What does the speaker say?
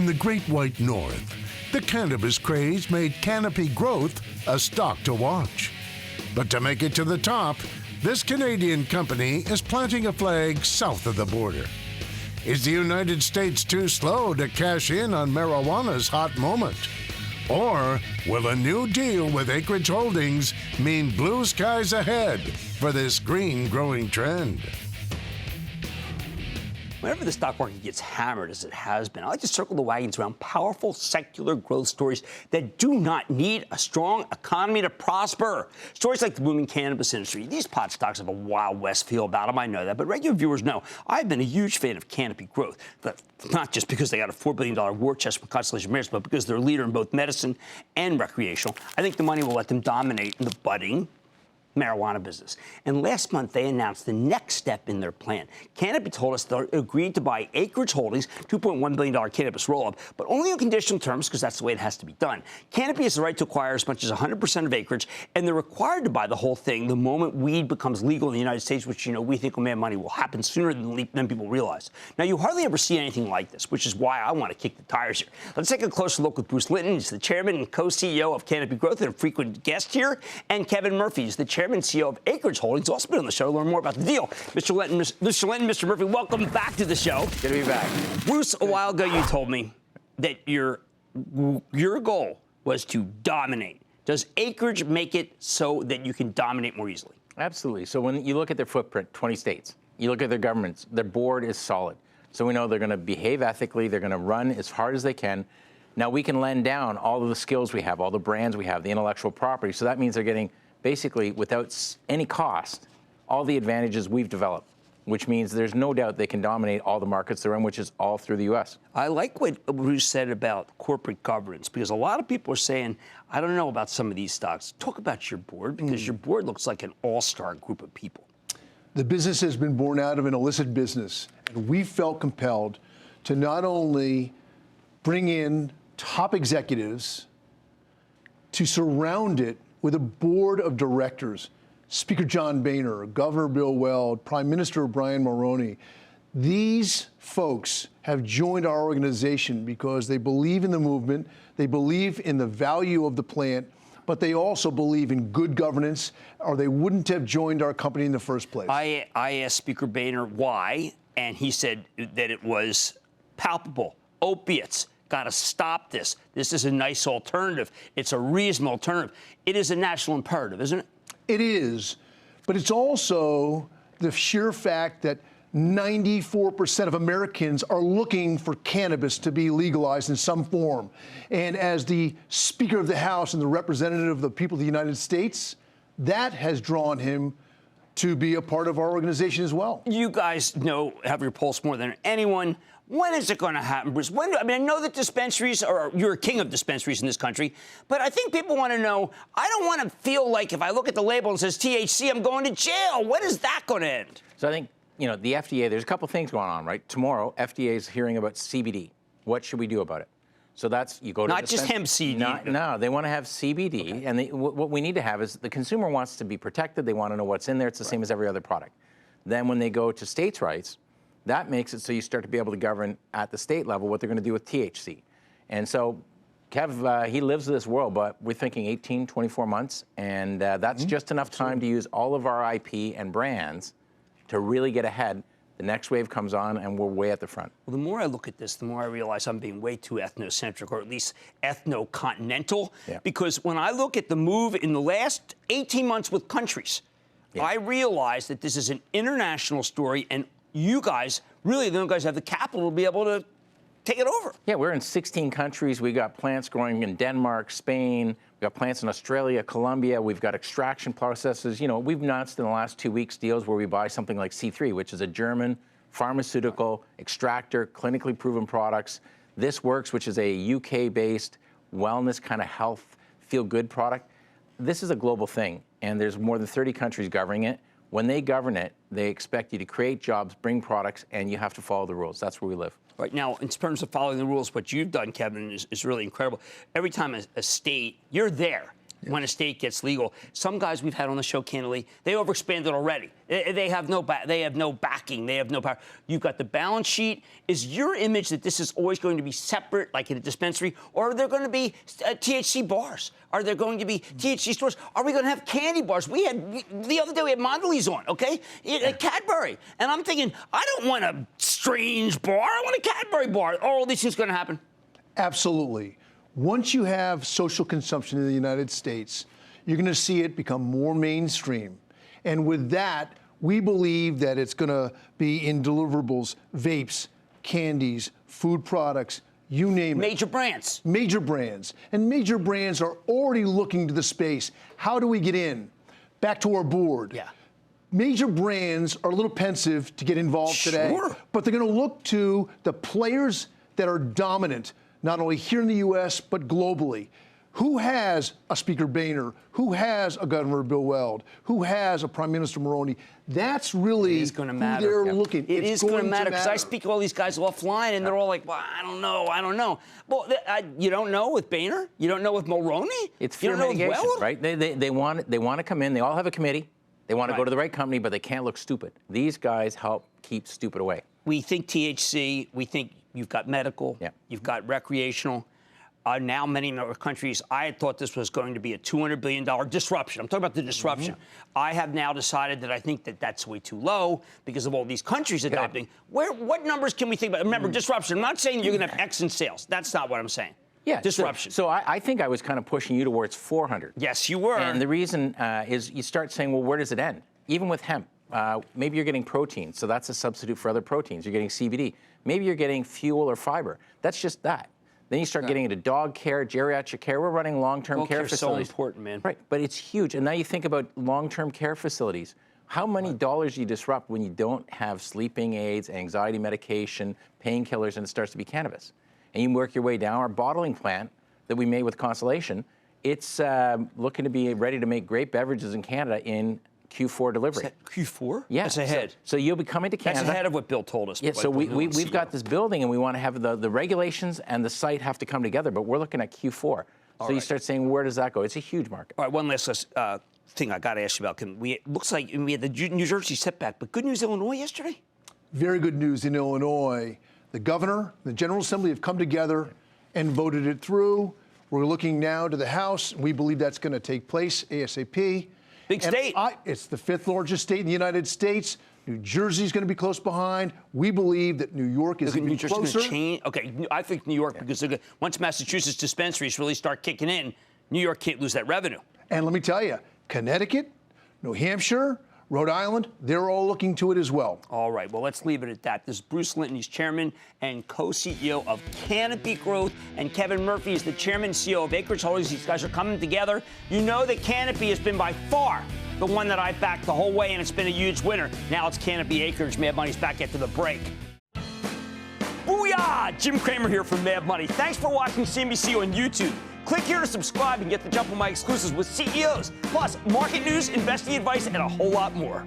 In the Great White North, the cannabis craze made Canopy growth a stock to watch. But to make it to the top, this Canadian company is planting a flag south of the border. Is the United States too slow to cash in on marijuana's hot moment? Or will a new deal with Acreage Holdings mean blue skies ahead for this green growing trend? Whenever the stock market gets hammered, as it has been, I like to circle the wagons around powerful secular growth stories that do not need a strong economy to prosper. Stories like the booming cannabis industry. These pot stocks have a Wild West feel about them, I know that, but regular viewers know I've been a huge fan of Canopy growth. But not just because they got a $4 billion war chest from Constellation Brands, but because they're a leader in both medicine and recreational. I think the money will let them dominate in the budding marijuana business. And last month, they announced the next step in their plan. Canopy told us they agreed to buy Acreage Holdings, $2.1 billion cannabis roll-up, but only on conditional terms because that's the way it has to be done. Canopy has the right to acquire as much as 100% of Acreage, and they're required to buy the whole thing the moment weed becomes legal in the United States, which, we think on Mad Money will happen sooner than people realize. Now, you hardly ever see anything like this, which is why I want to kick the tires here. Let's take a closer look with Bruce Linton. He's the chairman and co-CEO of Canopy Growth and a frequent guest here, and Kevin Murphy is the chairman and CEO of Acreage Holdings, also been on the show to learn more about the deal. Mr. Linton, Mr. Murphy, welcome back to the show. Good to be back. Bruce, a while ago you told me that your goal was to dominate. Does Acreage make it so that you can dominate more easily? Absolutely. So when you look at their footprint, 20 states, you look at their governments, their board is solid. So we know they're going to behave ethically, they're going to run as hard as they can. Now we can lend down all of the skills we have, all the brands we have, the intellectual property. So that means they're getting basically, without any cost, all the advantages we've developed, which means there's no doubt they can dominate all the markets they're in, which is all through the U.S. I like what Bruce said about corporate governance, because a lot of people are saying, I don't know about some of these stocks. Talk about your board, because your board looks like an all-star group of people. The business has been born out of an illicit business, and we felt compelled to not only bring in top executives, to surround it with a board of directors, Speaker John Boehner, Governor Bill Weld, Prime Minister Brian Mulroney. These folks have joined our organization because they believe in the movement, they believe in the value of the plant, but they also believe in good governance, or they wouldn't have joined our company in the first place. I asked Speaker Boehner why, and he said that it was palpable. Opiates. Got to stop this. This is a nice alternative. It's a reasonable alternative. It is a national imperative, isn't it? It is, but it's also the sheer fact that 94% of Americans are looking for cannabis to be legalized in some form. And as the Speaker of the House and the representative of the people of the United States, that has drawn him to be a part of our organization as well. You guys have your pulse more than anyone. When is it going to happen, Bruce? I know that dispensaries you're a king of dispensaries in this country, but I think people want to know, I don't want to feel like if I look at the label and it says THC, I'm going to jail. When is that going to end? So I think, the FDA, there's a couple things going on, right? Tomorrow, FDA is hearing about CBD. What should we do about it? So that's, you go to not just hemp seed. No, they want to have CBD, okay. And what we need to have is the consumer wants to be protected. They want to know what's in there. It's the same as every other product. Then when they go to states' rights, that makes it so you start to be able to govern at the state level what they're going to do with THC. And so Kev, he lives this world, but we're thinking 18, 24 months, and that's just enough time to use all of our IP and brands to really get ahead. The next wave comes on, and we're way at the front. Well, the more I look at this, the more I realize I'm being way too ethnocentric, or at least ethno-continental, because when I look at the move in the last 18 months with countries, I realize that this is an international story, and you guys, really, the guys have the capital to be able to take it over. Yeah, we're in 16 countries. We got plants growing in Denmark, Spain. We've got plants in Australia, Colombia. We've got extraction processes. We've announced in the last 2 weeks deals where we buy something like C3, which is a German pharmaceutical extractor, clinically proven products. This Works, which is a UK-based wellness kind of health, feel-good product. This is a global thing, and there's more than 30 countries governing it. When they govern it, they expect you to create jobs, bring products, and you have to follow the rules. That's where we live. Right now, in terms of following the rules, what you've done, Kevin, is really incredible. Every time a state, you're there. when a state gets legal. Some guys we've had on the show, candidly, they overexpanded already. They have no backing. They have no power. You've got the balance sheet. Is your image that this is always going to be separate, like in a dispensary, or are there going to be THC bars? Are there going to be THC stores? Are we going to have candy bars? The other day we had Mondelez on, okay? Cadbury. And I'm thinking, I don't want a strange bar. I want a Cadbury bar. Are all these things going to happen? Absolutely. Once you have social consumption in the United States, you're going to see it become more mainstream. And with that, we believe that it's going to be in deliverables, vapes, candies, food products, you name it. Major brands. Major brands. And major brands are already looking to the space. How do we get in? Back to our board. Yeah. Major brands are a little pensive to get involved today, but they're going to look to the players that are dominant, not only here in the U.S., but globally. Who has a Speaker Boehner? Who has a Governor Bill Weld? Who has a Prime Minister Moroni? That's really who they're looking. It is going to matter because I speak to all these guys offline, and they're all like, well, I don't know. Well, you don't know with Boehner? You don't know with Mulroney? It's fear mitigation, right? They want to come in. They all have a committee. They want to go to the right company, but they can't look stupid. These guys help keep stupid away. We think THC. We think you've got medical. Yeah. You've got recreational. Now, many other countries, I had thought this was going to be a $200 billion disruption. I'm talking about the disruption. I have now decided that I think that that's way too low because of all these countries adopting. What numbers can we think about? Remember, disruption. I'm not saying you're going to have X in sales. That's not what I'm saying. Yeah, disruption. So I think I was kind of pushing you towards 400. Yes, you were. And the reason is you start saying, well, where does it end? Even with hemp, maybe you're getting protein, so that's a substitute for other proteins. You're getting CBD. Maybe you're getting fuel or fiber. That's just that. Then you start getting into dog care, geriatric care. We're running long-term care facilities. So important, man. Right, but it's huge. And now you think about long-term care facilities. How many dollars do you disrupt when you don't have sleeping aids, anxiety medication, painkillers, and it starts to be cannabis? And you work your way down. Our bottling plant that we made with Constellation, it's looking to be ready to make great beverages in Canada in Q4 delivery. Is that Q4? Yeah. That's ahead. So you'll be coming to Canada. That's ahead of what Bill told us. Yeah, so we've got this building, and we want to have the regulations and the site have to come together, but we're looking at Q4. So you start saying, where does that go? It's a huge market. All right, one last thing I got to ask you about. Looks like we had the New Jersey setback, but good news, Illinois yesterday? Very good news in Illinois. The governor, the General Assembly have come together and voted it through. We're looking now to the House. We believe that's going to take place ASAP. Big state. It's the 5th largest state in the United States. New Jersey's going to be close behind. We believe that New York is even closer. Okay, I think New York, because once Massachusetts dispensaries really start kicking in, New York can't lose that revenue. And let me tell you, Connecticut, New Hampshire, Rhode Island, they're all looking to it as well. All right, well, let's leave it at that. This is Bruce Linton. He's chairman and co-CEO of Canopy Growth, and Kevin Murphy is the chairman and CEO of Acreage Holdings. These guys are coming together. You know that Canopy has been by far the one that I've backed the whole way, and it's been a huge winner. Now it's Canopy Acreage. Mad Money's back after the break. Booyah! Jim Cramer here from Mad Money. Thanks for watching CNBC on YouTube. Click here to subscribe and get the jump on my exclusives with CEOs, plus market news, investing advice, and a whole lot more.